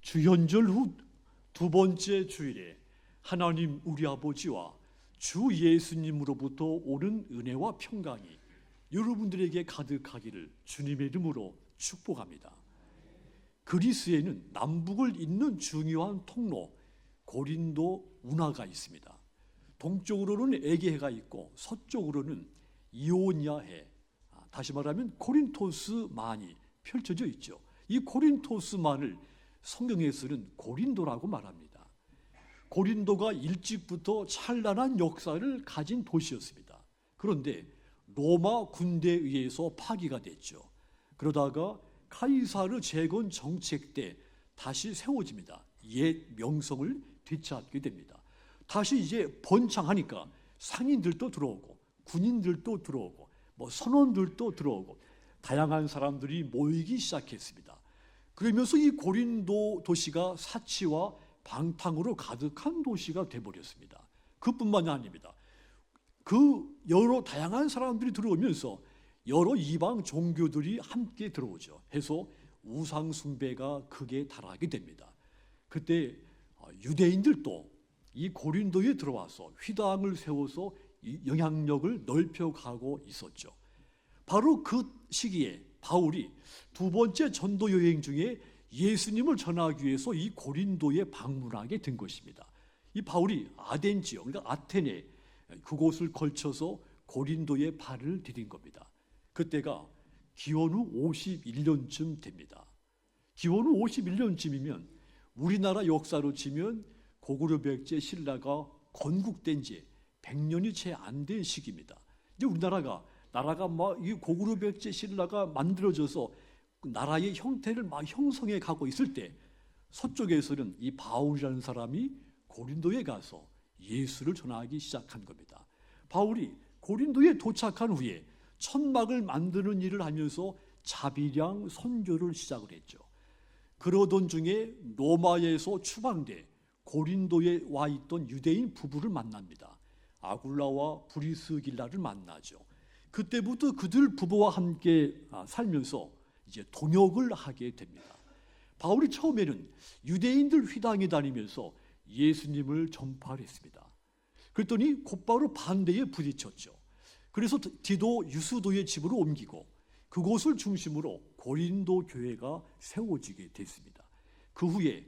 주현절 후 두 번째 주일에 하나님 우리 아버지와 주 예수님으로부터 오는 은혜와 평강이 여러분들에게 가득하기를 주님의 이름으로 축복합니다. 그리스에는 남북을 잇는 중요한 통로 고린도 운하가 있습니다. 동쪽으로는 에게해가 있고 서쪽으로는 이오니아해, 다시 말하면 코린토스만이 펼쳐져 있죠. 이 코린토스만을 성경에서는 고린도라고 말합니다. 고린도가 일찍부터 찬란한 역사를 가진 도시였습니다. 그런데 로마 군대에 의해서 파기가 됐죠. 그러다가 카이사르 재건 정책 때 다시 세워집니다. 옛 명성을 되찾게 됩니다. 다시 이제 번창하니까 상인들도 들어오고 군인들도 들어오고 선원들도 들어오고 다양한 사람들이 모이기 시작했습니다. 그러면서 이 고린도 도시가 사치와 방탕으로 가득한 도시가 되어버렸습니다. 그뿐만이 아닙니다. 그 여러 다양한 사람들이 들어오면서 여러 이방 종교들이 함께 들어오죠. 해서 우상 숭배가 극에 달하게 됩니다. 그때 유대인들도 이 고린도에 들어와서 휘당을 세워서 영향력을 넓혀가고 있었죠. 바로 그 시기에 바울이 두 번째 전도 여행 중에 예수님을 전하기 위해서 이 고린도에 방문하게 된 것입니다. 이 바울이 아덴 지역, 그러니까 아테네 그곳을 걸쳐서 고린도에 발을 디딘 겁니다. 그때가 기원 후 51년쯤 됩니다. 기원 후 51년쯤이면 우리나라 역사로 치면 고구려 백제 신라가 건국된 지 100년이 채 안 된 시기입니다. 이제 우리나라가 이 고구려 백제 신라가 만들어져서 나라의 형태를 막 형성해 가고 있을 때 서쪽에서는 이 바울이라는 사람이 고린도에 가서 예수를 전하기 시작한 겁니다. 바울이 고린도에 도착한 후에 천막을 만드는 일을 하면서 자비량 선교를 시작을 했죠. 그러던 중에 로마에서 추방돼 고린도에 와 있던 유대인 부부를 만납니다. 아굴라와 브리스길라를 만나죠. 그때부터 그들 부부와 함께 살면서 이제 동역을 하게 됩니다. 바울이 처음에는 유대인들 휘당에 다니면서 예수님을 전파를 했습니다. 그랬더니 곧바로 반대에 부딪혔죠. 그래서 디도 유스도의 집으로 옮기고 그곳을 중심으로 고린도 교회가 세워지게 됐습니다. 그 후에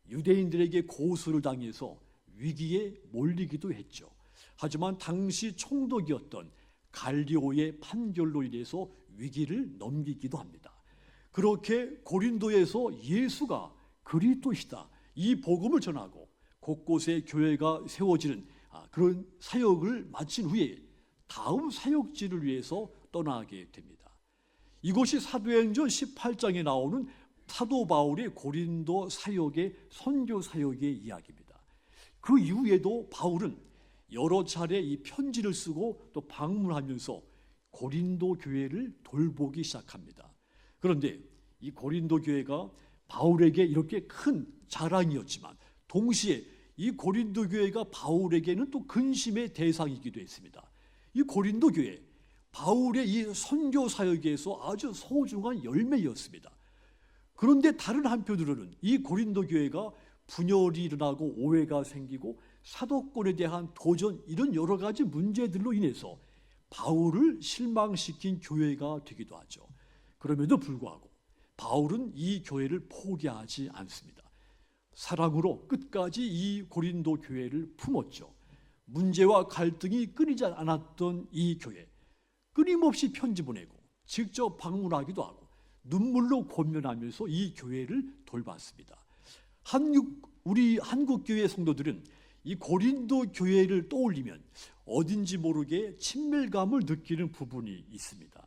유대인들에게 고소를 당해서 위기에 몰리기도 했죠. 하지만 당시 총독이었던 갈리오의 판결로 인해서 위기를 넘기기도 합니다. 그렇게 고린도에서 예수가 그리스도시다 이 복음을 전하고 곳곳에 교회가 세워지는 그런 사역을 마친 후에 다음 사역지를 위해서 떠나게 됩니다. 이것이 사도행전 18장에 나오는 사도 바울의 고린도 사역의 선교 사역의 이야기입니다. 그 이후에도 바울은 여러 차례 이 편지를 쓰고 또 방문하면서 고린도 교회를 돌보기 시작합니다. 그런데 이 고린도 교회가 바울에게 이렇게 큰 자랑이었지만 동시에 이 고린도 교회가 바울에게는 또 근심의 대상이기도 했습니다. 이 고린도 교회, 바울의 이 선교 사역에서 아주 소중한 열매였습니다. 그런데 다른 한편으로는 이 고린도 교회가 분열이 일어나고 오해가 생기고 사도권에 대한 도전 이런 여러 가지 문제들로 인해서 바울을 실망시킨 교회가 되기도 하죠. 그럼에도 불구하고 바울은 이 교회를 포기하지 않습니다. 사랑으로 끝까지 이 고린도 교회를 품었죠. 문제와 갈등이 끊이지 않았던 이 교회, 끊임없이 편지 보내고 직접 방문하기도 하고 눈물로 권면하면서 이 교회를 돌봤습니다. 우리 한국 교회 성도들은 이 고린도 교회를 떠올리면 어딘지 모르게 친밀감을 느끼는 부분이 있습니다.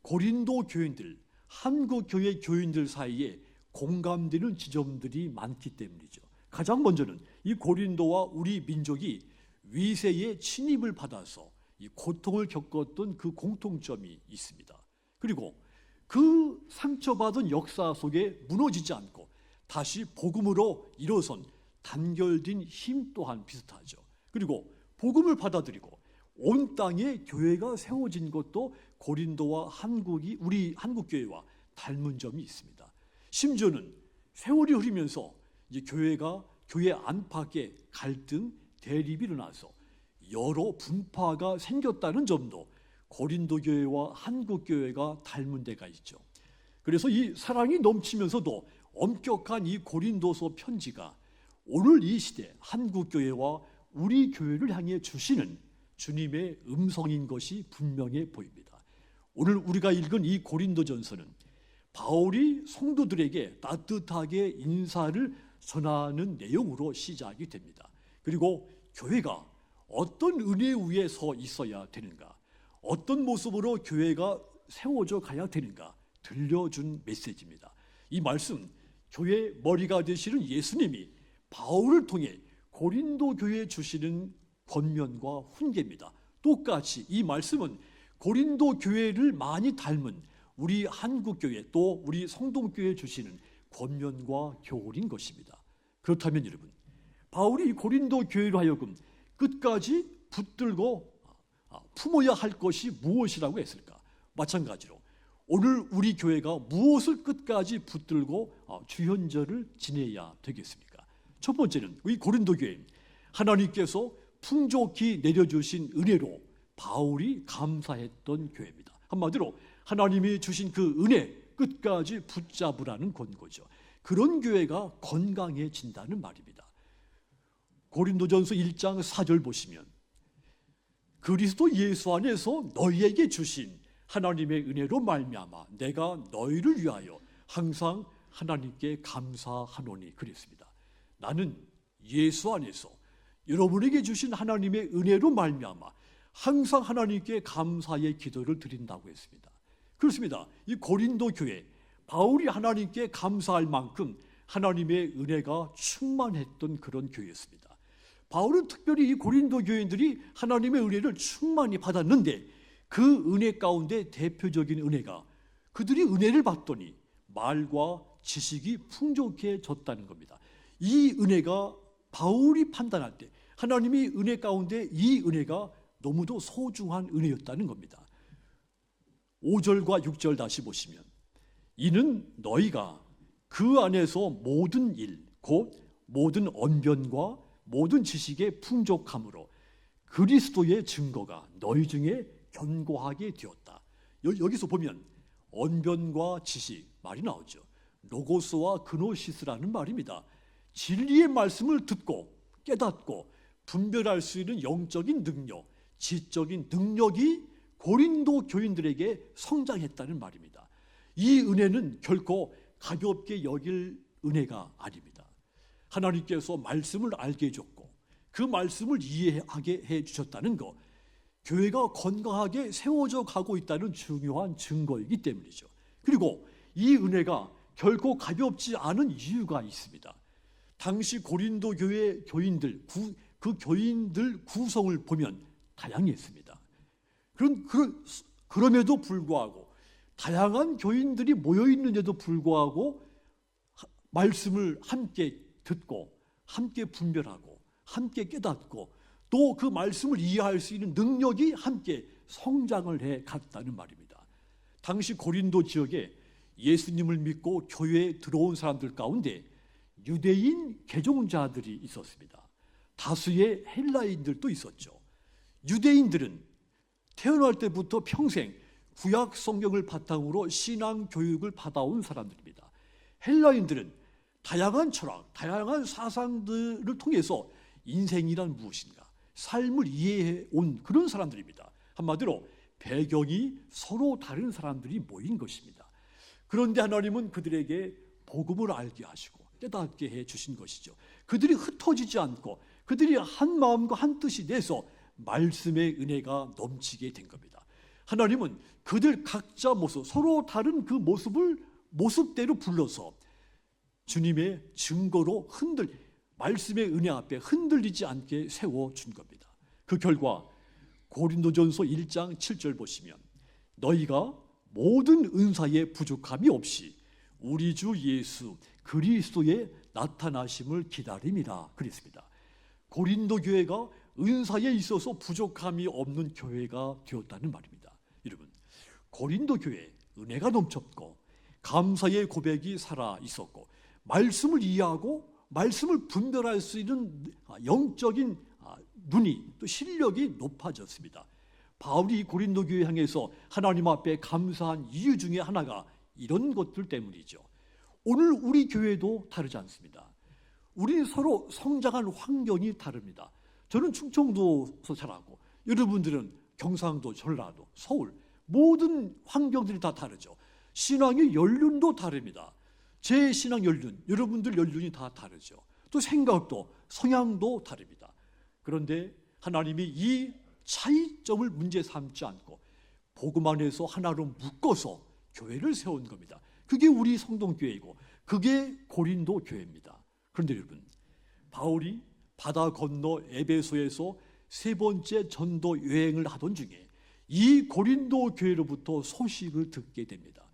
고린도 교인들, 한국 교회 교인들 사이에 공감되는 지점들이 많기 때문이죠. 가장 먼저는 이 고린도와 우리 민족이 위세의 침입을 받아서 이 고통을 겪었던 그 공통점이 있습니다. 그리고 그 상처받은 역사 속에 무너지지 않고 다시 복음으로 일어선 단결된 힘 또한 비슷하죠. 그리고 복음을 받아들이고 온 땅에 교회가 세워진 것도 고린도와 우리 한국 교회와 닮은 점이 있습니다. 심지어는 세월이 흐르면서 이제 교회 안팎에 갈등, 대립이 일어나서 여러 분파가 생겼다는 점도 고린도 교회와 한국 교회가 닮은 데가 있죠. 그래서 이 사랑이 넘치면서도 엄격한 이 고린도서 편지가 오늘 이 시대 한국 교회와 우리 교회를 향해 주시는 주님의 음성인 것이 분명해 보입니다. 오늘 우리가 읽은 이 고린도전서는 바울이 성도들에게 따뜻하게 인사를 전하는 내용으로 시작이 됩니다. 그리고 교회가 어떤 은혜 위에 서 있어야 되는가, 어떤 모습으로 교회가 세워져 가야 되는가 들려준 메시지입니다. 이 말씀, 교회 머리가 되시는 예수님이 바울을 통해 고린도 교회에 주시는 권면과 훈계입니다. 똑같이 이 말씀은 고린도 교회를 많이 닮은 우리 한국교회 또 우리 성동교회에 주시는 권면과 교훈인 것입니다. 그렇다면 여러분, 바울이 고린도 교회로 하여금 끝까지 붙들고 품어야 할 것이 무엇이라고 했을까? 마찬가지로 오늘 우리 교회가 무엇을 끝까지 붙들고 주현절을 지내야 되겠습니까? 첫 번째는 이 고린도 교회, 하나님께서 풍족히 내려주신 은혜로 바울이 감사했던 교회입니다. 한마디로 하나님이 주신 그 은혜 끝까지 붙잡으라는 권고죠. 그런 교회가 건강해진다는 말입니다. 고린도전서 1장 4절 보시면 그리스도 예수 안에서 너희에게 주신 하나님의 은혜로 말미암아 내가 너희를 위하여 항상 하나님께 감사하노니 그랬습니다. 나는 예수 안에서 여러분에게 주신 하나님의 은혜로 말미암아 항상 하나님께 감사의 기도를 드린다고 했습니다. 그렇습니다. 이 고린도 교회, 바울이 하나님께 감사할 만큼 하나님의 은혜가 충만했던 그런 교회였습니다. 바울은 특별히 이 고린도 교인들이 하나님의 은혜를 충만히 받았는데 그 은혜 가운데 대표적인 은혜가 그들이 은혜를 받더니 말과 지식이 풍족해졌다는 겁니다. 이 은혜가 바울이 판단할 때 하나님이 은혜 가운데 이 은혜가 너무도 소중한 은혜였다는 겁니다. 5절과 6절 다시 보시면 이는 너희가 그 안에서 모든 일, 곧 모든 언변과 모든 지식의 풍족함으로 그리스도의 증거가 너희 중에 견고하게 되었다. 여기서 보면 언변과 지식 말이 나오죠. 로고스와 그노시스라는 말입니다. 진리의 말씀을 듣고 깨닫고 분별할 수 있는 영적인 능력, 지적인 능력이 고린도 교인들에게 성장했다는 말입니다. 이 은혜는 결코 가볍게 여길 은혜가 아닙니다. 하나님께서 말씀을 알게 해줬고 그 말씀을 이해하게 해주셨다는 것, 교회가 건강하게 세워져 가고 있다는 중요한 증거이기 때문이죠. 그리고 이 은혜가 결코 가볍지 않은 이유가 있습니다. 당시 고린도 교회 교인들, 그 교인들 구성을 보면 다양했습니다. 그럼에도 불구하고 다양한 교인들이 모여있는데도 불구하고 말씀을 함께 듣고 함께 분별하고 함께 깨닫고 또 그 말씀을 이해할 수 있는 능력이 함께 성장을 해 갔다는 말입니다. 당시 고린도 지역에 예수님을 믿고 교회에 들어온 사람들 가운데 유대인 개종자들이 있었습니다. 다수의 헬라인들도 있었죠. 유대인들은 태어날 때부터 평생 구약 성경을 바탕으로 신앙 교육을 받아온 사람들입니다. 헬라인들은 다양한 철학, 다양한 사상들을 통해서 인생이란 무엇인가, 삶을 이해해 온 그런 사람들입니다. 한마디로 배경이 서로 다른 사람들이 모인 것입니다. 그런데 하나님은 그들에게 복음을 알게 하시고 깨닫게 해 주신 것이죠. 그들이 흩어지지 않고 그들이 한 마음과 한 뜻이 돼서 말씀의 은혜가 넘치게 된 겁니다. 하나님은 그들 각자 모습, 서로 다른 그 모습대로 불러서 주님의 증거로 말씀의 은혜 앞에 흔들리지 않게 세워준 겁니다. 그 결과 고린도전서 1장 7절 보시면 너희가 모든 은사에 부족함이 없이 우리 주 예수 그리스도의 나타나심을 기다림이라 그랬습니다. 고린도 교회가 은사에 있어서 부족함이 없는 교회가 되었다는 말입니다. 여러분, 고린도 교회 은혜가 넘쳤고 감사의 고백이 살아 있었고 말씀을 이해하고 말씀을 분별할 수 있는 영적인 눈이 또 실력이 높아졌습니다. 바울이 고린도 교회 향해서 하나님 앞에 감사한 이유 중에 하나가 이런 것들 때문이죠. 오늘 우리 교회도 다르지 않습니다. 우리 서로 성장한 환경이 다릅니다. 저는 충청도에서 자라고 여러분들은 경상도, 전라도, 서울 모든 환경들이 다 다르죠. 신앙의 연륜도 다릅니다. 제 신앙 연륜, 여러분들 연륜이 다 다르죠. 또 생각도, 성향도 다릅니다. 그런데 하나님이 이 차이점을 문제 삼지 않고 복음 안에서 하나로 묶어서 교회를 세운 겁니다. 그게 우리 성동교회이고 그게 고린도 교회입니다. 그런데 여러분, 바울이 바다 건너 에베소에서 세 번째 전도 여행을 하던 중에 이 고린도 교회로부터 소식을 듣게 됩니다.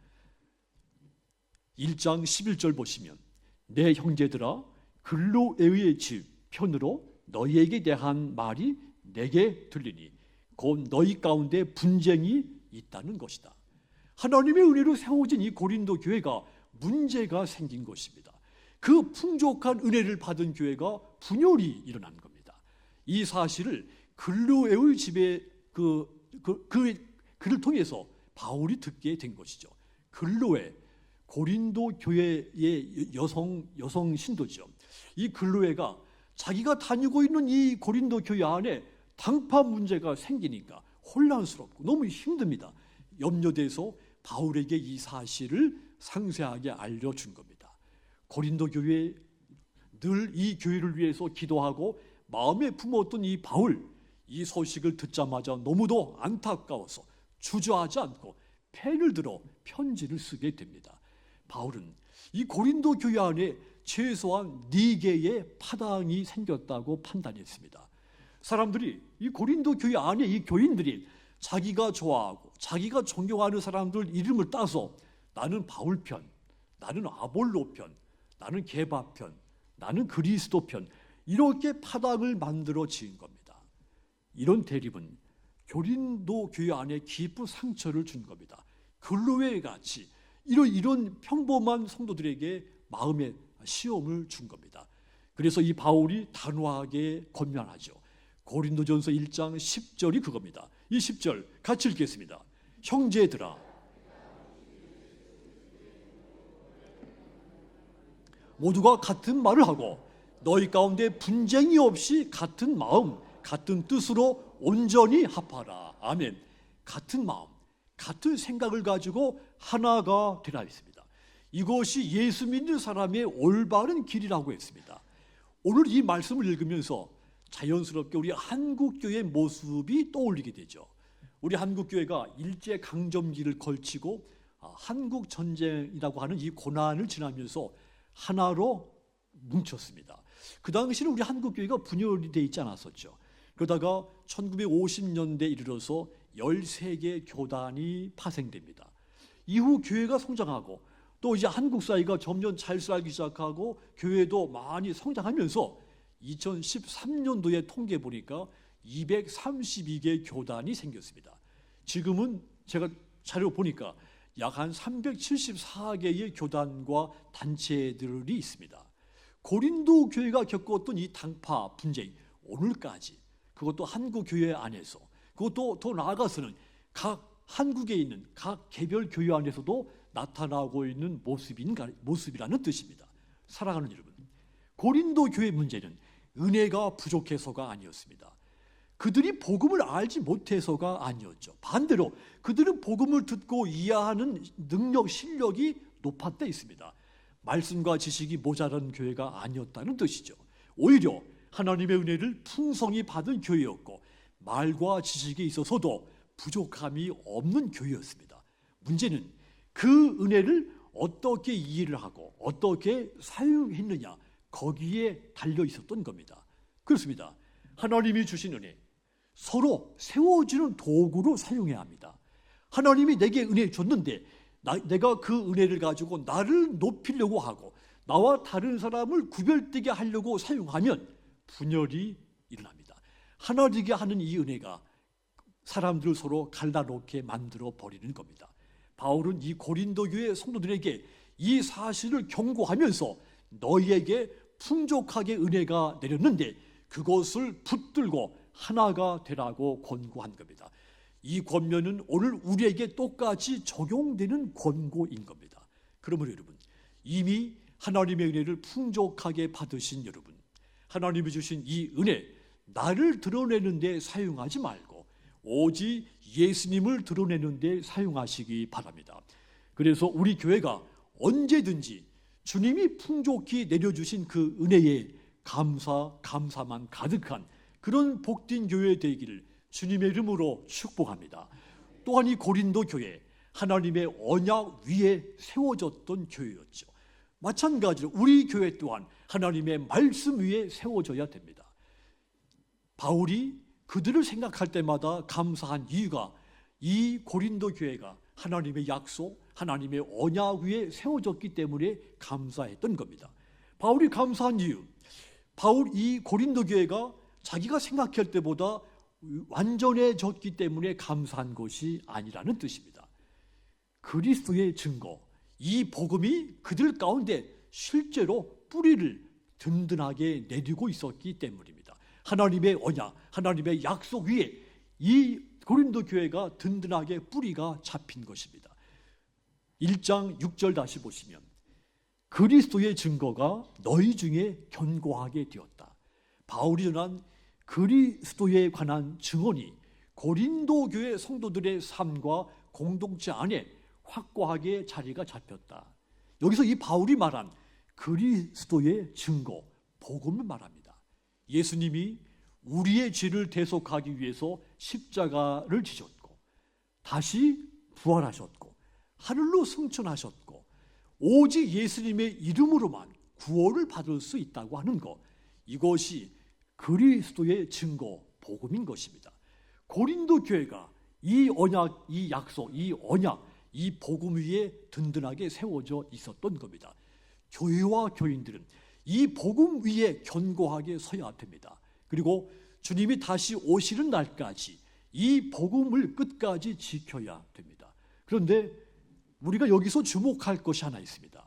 1장 11절 보시면 내 형제들아 글로에의 집 편으로 너희에게 대한 말이 내게 들리니 곧 너희 가운데 분쟁이 있다는 것이다. 하나님의 은혜로 세워진 이 고린도 교회가 문제가 생긴 것입니다. 그 풍족한 은혜를 받은 교회가 분열이 일어난 겁니다. 이 사실을 글로에의 집에 그를 통해서 바울이 듣게 된 것이죠. 글로에 고린도 교회의 여성 신도죠. 이 글로에가 자기가 다니고 있는 이 고린도 교회 안에 당파 문제가 생기니까 혼란스럽고 너무 힘듭니다. 염려돼서 바울에게 이 사실을 상세하게 알려준 겁니다. 고린도 교회 늘 이 교회를 위해서 기도하고 마음에 품었던 이 바울, 이 소식을 듣자마자 너무도 안타까워서 주저하지 않고 펜을 들어 편지를 쓰게 됩니다. 바울은 이 고린도 교회 안에 최소한 4개의 파당이 생겼다고 판단했습니다. 사람들이 이 고린도 교회 안에 이 교인들이 자기가 좋아하고 자기가 존경하는 사람들 이름을 따서 나는 바울 편, 나는 아볼로 편, 나는 게바 편, 나는 그리스도 편, 이렇게 파당을 만들어 지은 겁니다. 이런 대립은 고린도 교회 안에 깊은 상처를 준 겁니다. 글로에 같이 이런 평범한 성도들에게 마음의 시험을 준 겁니다. 그래서 이 바울이 단호하게 권면하죠. 고린도전서 1장 10절이 그겁니다. 이 10절 같이 읽겠습니다. 형제들아, 모두가 같은 말을 하고 너희 가운데 분쟁이 없이 같은 마음, 같은 뜻으로 온전히 합하라. 아멘. 같은 마음, 같은 생각을 가지고 하나가 되라 했습니다. 이것이 예수 믿는 사람의 올바른 길이라고 했습니다. 오늘 이 말씀을 읽으면서 자연스럽게 우리 한국교회의 모습이 떠올리게 되죠. 우리 한국교회가 일제강점기를 걸치고 한국전쟁이라고 하는 이 고난을 지나면서 하나로 뭉쳤습니다. 그 당시는 우리 한국교회가 분열이 되어 있지 않았었죠. 그러다가 1950년대에 이르러서 13개 교단이 파생됩니다. 이후 교회가 성장하고 또 이제 한국 사회가 점점 잘 살기 시작하고 교회도 많이 성장하면서 2013년도에 통계 보니까 232개 교단이 생겼습니다. 지금은 제가 자료 보니까 약 한 374개의 교단과 단체들이 있습니다. 고린도 교회가 겪었던 이 당파 분쟁, 오늘까지 그것도 한국 교회 안에서, 그것도 더 나아가서는 각 한국에 있는 각 개별 교회 안에서도 나타나고 있는 모습이라는 뜻입니다. 사랑하는 여러분, 고린도 교회 문제는 은혜가 부족해서가 아니었습니다. 그들이 복음을 알지 못해서가 아니었죠. 반대로 그들은 복음을 듣고 이해하는 능력, 실력이 높았다 있습니다. 말씀과 지식이 모자란 교회가 아니었다는 뜻이죠. 오히려 하나님의 은혜를 풍성히 받은 교회였고 말과 지식에 있어서도 부족함이 없는 교회였습니다. 문제는 그 은혜를 어떻게 이해를 하고 어떻게 사용했느냐, 거기에 달려 있었던 겁니다. 그렇습니다. 하나님이 주신 은혜, 서로 세워지는 도구로 사용해야 합니다. 하나님이 내게 은혜 줬는데 내가 그 은혜를 가지고 나를 높이려고 하고 나와 다른 사람을 구별되게 하려고 사용하면 분열이 일어납니다. 하나 되게 하는 이 은혜가 사람들을 서로 갈라놓게 만들어 버리는 겁니다. 바울은 이 고린도 교회 성도들에게 이 사실을 경고하면서 너희에게 풍족하게 은혜가 내렸는데 그것을 붙들고 하나가 되라고 권고한 겁니다. 이 권면은 오늘 우리에게 똑같이 적용되는 권고인 겁니다. 그러므로 여러분, 이미 하나님의 은혜를 풍족하게 받으신 여러분, 하나님이 주신 이 은혜, 나를 드러내는 데 사용하지 말고 오직 예수님을 드러내는 데 사용하시기 바랍니다. 그래서 우리 교회가 언제든지 주님이 풍족히 내려주신 그 은혜에 감사만 가득한 그런 복된 교회 되기를 주님의 이름으로 축복합니다. 또한 이 고린도 교회, 하나님의 언약 위에 세워졌던 교회였죠. 마찬가지로 우리 교회 또한 하나님의 말씀 위에 세워져야 됩니다. 바울이 그들을 생각할 때마다 감사한 이유가 이 고린도 교회가 하나님의 약속, 하나님의 언약 위에 세워졌기 때문에 감사했던 겁니다. 바울이 감사한 이유, 이 고린도 교회가 자기가 생각할 때보다 완전해졌기 때문에 감사한 것이 아니라는 뜻입니다. 그리스도의 증거, 이 복음이 그들 가운데 실제로 뿌리를 든든하게 내리고 있었기 때문입니다. 하나님의 언약, 하나님의 약속 위에 이 고린도 교회가 든든하게 뿌리가 잡힌 것입니다. 1장 6절 다시 보시면 그리스도의 증거가 너희 중에 견고하게 되었다. 바울이 전한 그리스도에 관한 증언이 고린도 교회 성도들의 삶과 공동체 안에 확고하게 자리가 잡혔다. 여기서 이 바울이 말한 그리스도의 증거, 복음을 말합니다. 예수님이 우리의 죄를 대속하기 위해서 십자가를 지셨고 다시 부활하셨고 하늘로 승천하셨고 오직 예수님의 이름으로만 구원을 받을 수 있다고 하는 것, 이것이 그리스도의 증거, 복음인 것입니다. 고린도 교회가 이 언약, 이 약속, 이 언약, 이 복음 위에 든든하게 세워져 있었던 겁니다. 교회와 교인들은 이 복음 위에 견고하게 서야 됩니다. 그리고 주님이 다시 오시는 날까지 이 복음을 끝까지 지켜야 됩니다. 그런데 우리가 여기서 주목할 것이 하나 있습니다.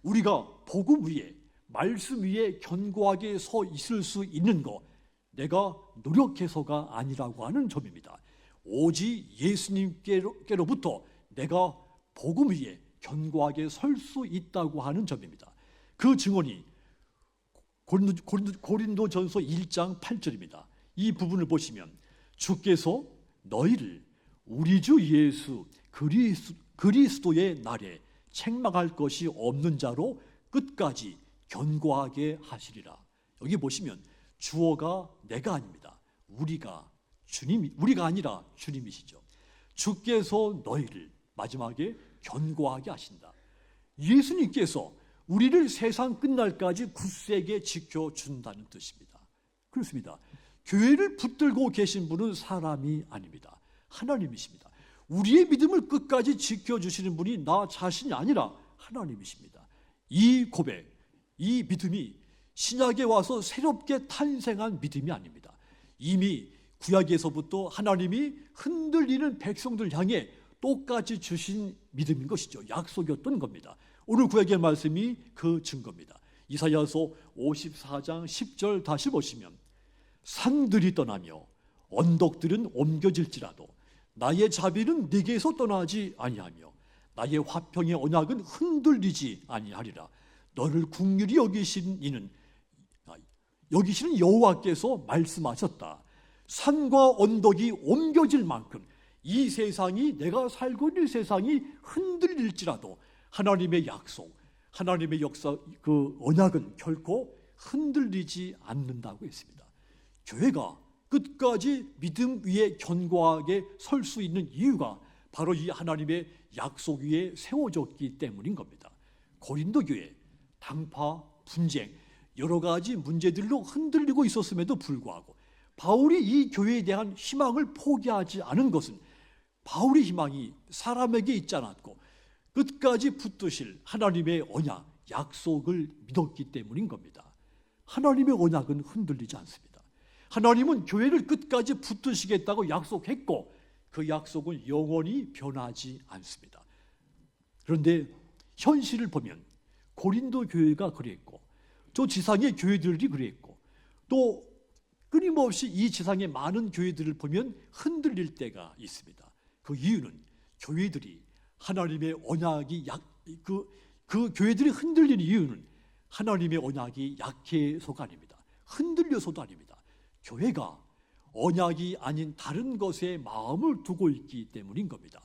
우리가 복음 위에, 말씀 위에 견고하게 서 있을 수 있는 것, 내가 노력해서가 아니라고 하는 점입니다. 오직 예수님께로부터 내가 복음 위에 견고하게 설 수 있다고 하는 점입니다. 그 증언이 고린도전서 1장 8절입니다. 이 부분을 보시면 주께서 너희를 우리 주 예수 그리스도의 날에 책망할 것이 없는 자로 끝까지 견고하게 하시리라. 여기 보시면 주어가 내가 아닙니다. 우리가 아니라 주님이시죠. 주께서 너희를 마지막에 견고하게 하신다. 예수님께서 우리를 세상 끝날까지 굳세게 지켜준다는 뜻입니다. 그렇습니다. 교회를 붙들고 계신 분은 사람이 아닙니다. 하나님이십니다. 우리의 믿음을 끝까지 지켜주시는 분이 나 자신이 아니라 하나님이십니다. 이 고백, 이 믿음이 신약에 와서 새롭게 탄생한 믿음이 아닙니다. 이미 구약에서부터 하나님이 흔들리는 백성들 향해 똑같이 주신 믿음인 것이죠. 약속이었던 겁니다. 오늘 구약의 말씀이 그 증거입니다. 이사야서 54장 10절 다시 보시면 산들이 떠나며 언덕들은 옮겨질지라도 나의 자비는 네게서 떠나지 아니하며 나의 화평의 언약은 흔들리지 아니하리라. 너를 긍휼히 여기시는 여호와께서 말씀하셨다. 산과 언덕이 옮겨질 만큼 이 세상이, 내가 살고 있는 세상이 흔들릴지라도 하나님의 약속, 하나님의 역사, 그 언약은 결코 흔들리지 않는다고 했습니다. 교회가 끝까지 믿음 위에 견고하게 설 수 있는 이유가 바로 이 하나님의 약속 위에 세워졌기 때문인 겁니다. 고린도 교회 당파, 분쟁, 여러 가지 문제들로 흔들리고 있었음에도 불구하고 바울이 이 교회에 대한 희망을 포기하지 않은 것은 바울의 희망이 사람에게 있지 않았고 끝까지 붙드실 하나님의 언약, 약속을 믿었기 때문인 겁니다. 하나님의 언약은 흔들리지 않습니다. 하나님은 교회를 끝까지 붙드시겠다고 약속했고 그 약속은 영원히 변하지 않습니다. 그런데 현실을 보면 고린도 교회가 그랬고 저 지상의 교회들이 그랬고 또 끊임없이 이 지상의 많은 교회들을 보면 흔들릴 때가 있습니다. 그 이유는 교회들이 하나님의 언약이 그 교회들이 흔들리는 이유는 하나님의 언약이 약해서가 아닙니다. 흔들려서도 아닙니다. 교회가 언약이 아닌 다른 것에 마음을 두고 있기 때문인 겁니다.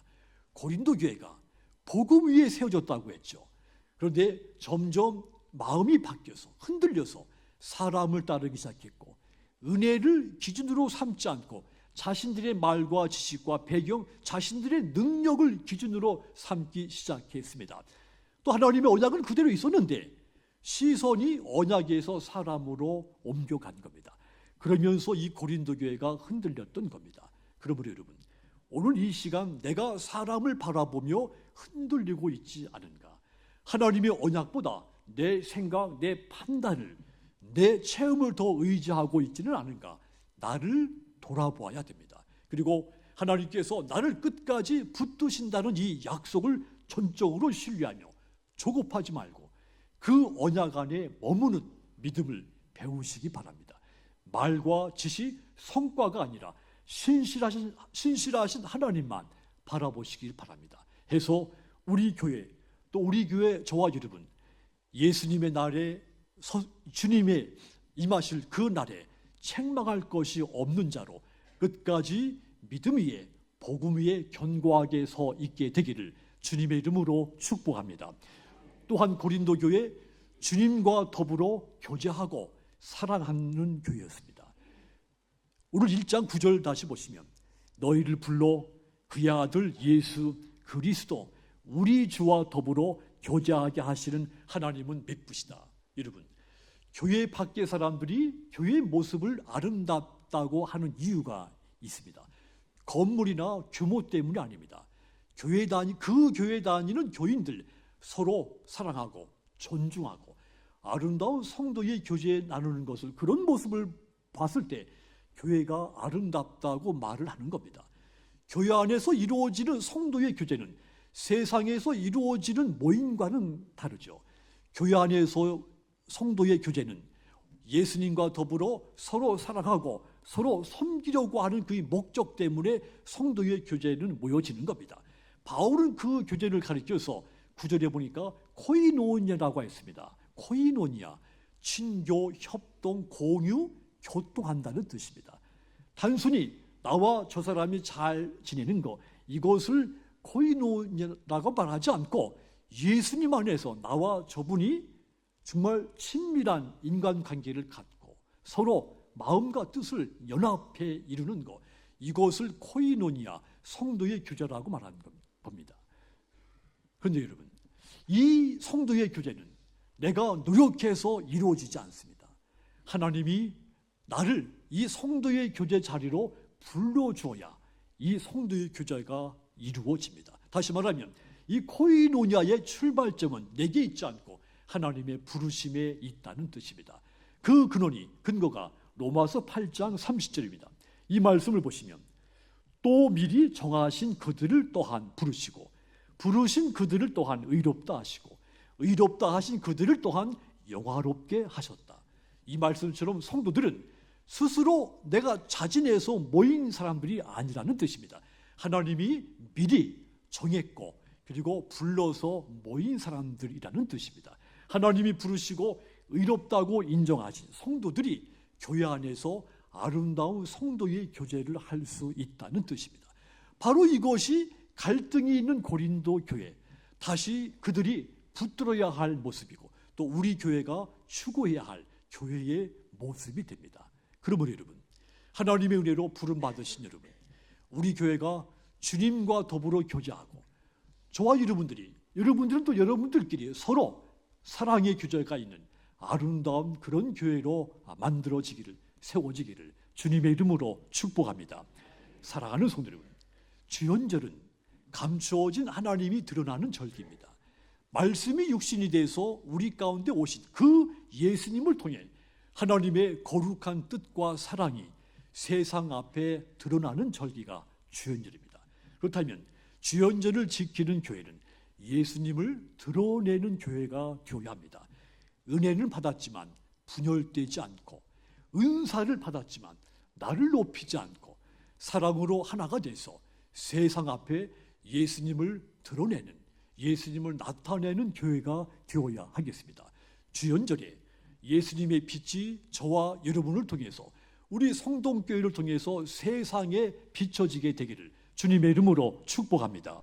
고린도 교회가 복음 위에 세워졌다고 했죠. 그런데 점점 마음이 바뀌어서 흔들려서 사람을 따르기 시작했고 은혜를 기준으로 삼지 않고 자신들의 말과 지식과 배경, 자신들의 능력을 기준으로 삼기 시작했습니다. 또 하나님의 언약은 그대로 있었는데 시선이 언약에서 사람으로 옮겨간 겁니다. 그러면서 이 고린도 교회가 흔들렸던 겁니다. 그러므로 여러분, 오늘 이 시간 내가 사람을 바라보며 흔들리고 있지 않은가? 하나님의 언약보다 내 생각, 내 판단을, 내 체험을 더 의지하고 있지는 않은가? 나를 돌아보아야 됩니다. 그리고 하나님께서 나를 끝까지 붙드신다는 이 약속을 전적으로 신뢰하며 조급하지 말고 그 언약 안에 머무는 믿음을 배우시기 바랍니다. 말과 지식, 성과가 아니라 신실하신 하나님만 바라보시길 바랍니다. 해서 우리 교회, 또 우리 교회 저와 여러분, 예수님의 날에 주님의 임하실 그 날에 책망할 것이 없는 자로 끝까지 믿음 위에 복음 위에 견고하게 서 있게 되기를 주님의 이름으로 축복합니다. 또한 고린도 교회 주님과 더불어 교제하고 사랑하는 교회였습니다. 오늘 1장 9절 다시 보시면 너희를 불러 그의 아들 예수 그리스도 우리 주와 더불어 교제하게 하시는 하나님은 미쁘시다. 여러분, 교회 밖의 사람들이 교회의 모습을 아름답다고 하는 이유가 있습니다. 건물이나 규모 때문이 아닙니다. 그 교회 다니는 교인들 서로 사랑하고 존중하고 아름다운 성도의 교제 나누는 것을, 그런 모습을 봤을 때 교회가 아름답다고 말을 하는 겁니다. 교회 안에서 이루어지는 성도의 교제는 세상에서 이루어지는 모임과는 다르죠. 교회 안에서 성도의 교제는 예수님과 더불어 서로 사랑하고 서로 섬기려고 하는 그 목적 때문에 성도의 교제는 모여지는 겁니다. 바울은 그 교제를 가리켜서 9절에 보니까 코이노니아라고 했습니다. 코이노니아, 친교, 협동, 공유, 교통한다는 뜻입니다. 단순히 나와 저 사람이 잘 지내는 것, 이것을 코이노니아라고 말하지 않고 예수님 안에서 나와 저분이 정말 친밀한 인간관계를 갖고 서로 마음과 뜻을 연합해 이루는 것, 이것을 코이노니아, 성도의 교제라고 말하는 겁니다. 그런데 여러분, 이 성도의 교제는 내가 노력해서 이루어지지 않습니다. 하나님이 나를 이 성도의 교제 자리로 불러주어야 이 성도의 교제가 이루어집니다. 다시 말하면 이 코이노니아의 출발점은 내게 있지 않고 하나님의 부르심에 있다는 뜻입니다. 그 근거가 로마서 8장 30절입니다. 이 말씀을 보시면 또 미리 정하신 그들을 또한 부르시고 부르신 그들을 또한 의롭다 하시고 의롭다 하신 그들을 또한 영화롭게 하셨다. 이 말씀처럼 성도들은 스스로 내가 자진해서 모인 사람들이 아니라는 뜻입니다. 하나님이 미리 정했고 그리고 불러서 모인 사람들이라는 뜻입니다. 하나님이 부르시고 의롭다고 인정하신 성도들이 교회 안에서 아름다운 성도의 교제를 할 수 있다는 뜻입니다. 바로 이것이 갈등이 있는 고린도 교회, 다시 그들이 붙들어야 할 모습이고 또 우리 교회가 추구해야 할 교회의 모습이 됩니다. 그러므로 여러분, 하나님의 은혜로 부름받으신 여러분, 우리 교회가 주님과 더불어 교제하고 저와 여러분들은 또 여러분들끼리 서로 사랑의 교제가 있는 아름다운 그런 교회로 만들어지기를, 세워지기를 주님의 이름으로 축복합니다. 사랑하는 성도 여러분, 주연절은 감추어진 하나님이 드러나는 절기입니다. 말씀이 육신이 돼서 우리 가운데 오신 그 예수님을 통해 하나님의 거룩한 뜻과 사랑이 세상 앞에 드러나는 절기가 주연절입니다. 그렇다면 주연절을 지키는 교회는 예수님을 드러내는 교회가 되어야 합니다. 은혜는 받았지만 분열되지 않고, 은사를 받았지만 나를 높이지 않고, 사랑으로 하나가 돼서 세상 앞에 예수님을 드러내는, 예수님을 나타내는 교회가 되어야 하겠습니다. 주연절에 예수님의 빛이 저와 여러분을 통해서, 우리 성동교회를 통해서 세상에 비춰지게 되기를 주님의 이름으로 축복합니다.